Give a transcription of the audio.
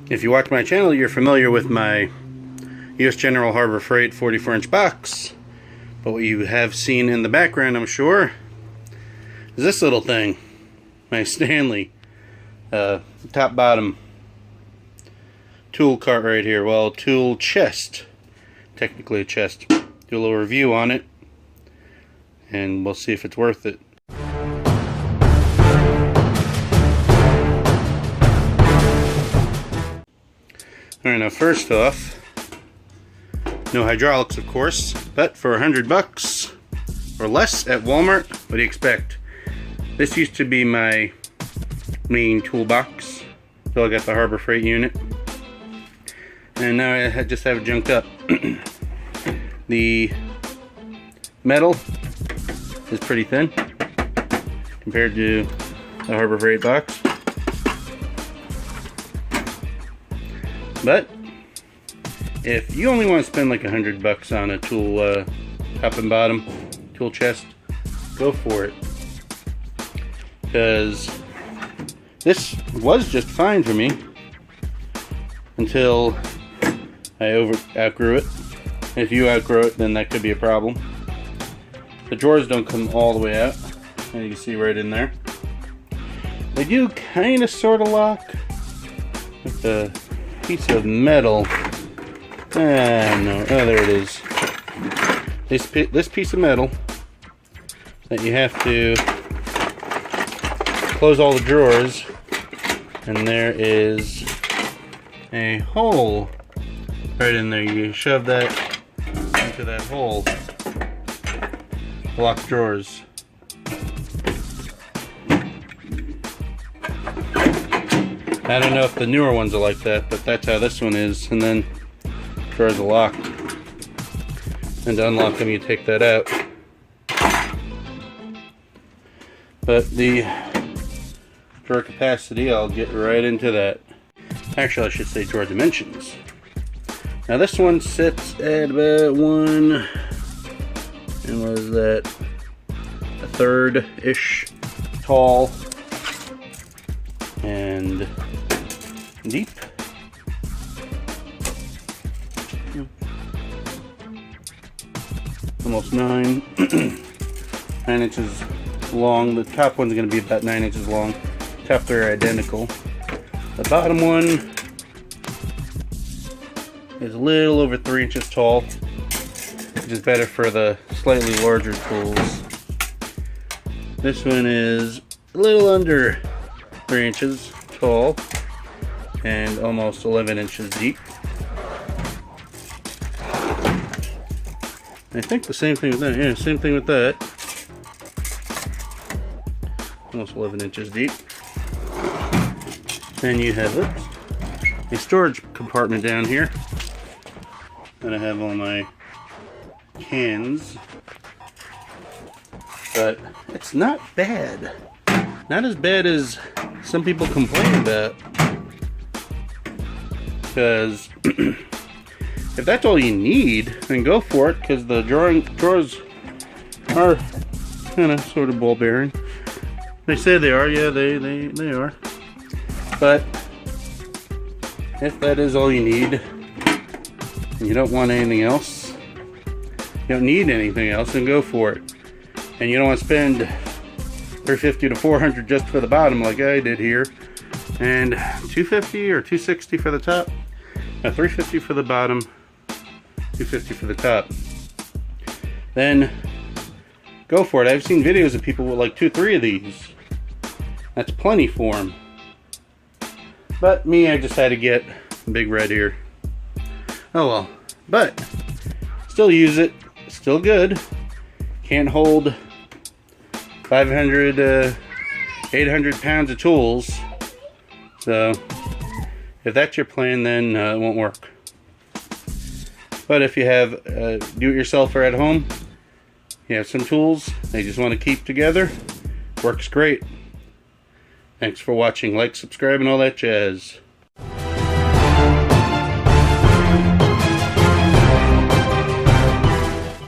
If you watch my channel, you're familiar with my U.S. General Harbor Freight 44-inch box. But what you have seen in the background, I'm sure, is this little thing. My Stanley top-bottom tool cart right here. Well, tool chest. Technically a chest. Do a little review on it, and we'll see if it's worth it. Alright, now first off, no hydraulics of course, but for $100 or less at Walmart, what do you expect? This used to be my main toolbox, so I got the Harbor Freight unit, and now I just have it junked up. The metal is pretty thin compared to the Harbor Freight box. But if you only want to spend like $100 on a tool top and bottom tool chest, go for it. Because this was just fine for me until I outgrew it. If you outgrow it, then that could be a problem. The drawers don't come all the way out, as you can see right in there. They do kind of sort of lock with the piece of metal. No, oh, there it is. This piece of metal that you have to close all the drawers, and there is a hole right in there. You shove that into that hole, lock drawers. I don't know if the newer ones are like that, but that's how this one is. And then drawers are locked, and to unlock them you take that out. But the drawer capacity, I'll get right into that. Actually, I should say drawer dimensions. Now this one sits at about and was that a third-ish tall and deep. Almost 9 inches long. The top one's going to be about 9 inches long. Top three are identical. The bottom one is a little over 3 inches tall, which is better for the slightly larger tools. This one is a little under 3 inches tall and almost 11 inches deep. I think the same thing with that. Yeah, same thing with that. Almost 11 inches deep. Then you have a storage compartment down here that I have all my cans. But it's not bad. Not as bad as some people complain about. Because if that's all you need, then go for it, because the drawers are kind of sort of ball bearing. They say they are, yeah, they are. But if that is all you need, and you don't want anything else, you don't need anything else, then go for it. And you don't want to spend $350 to $400 just for the bottom like I did here, and $250 or $260 for the top. Now $350 for the bottom, $250 for the top. Then go for it. I've seen videos of people with like 2-3 of these. That's plenty for them. But me, I just had to get big red here. Oh well. But still use it. Still good. Can't hold 500, 800 pounds of tools. So if that's your plan, then it won't work. But if you have do-it-yourselfer at home, you have some tools they just want to keep together, works great. Thanks for watching. Like, subscribe, and all that jazz.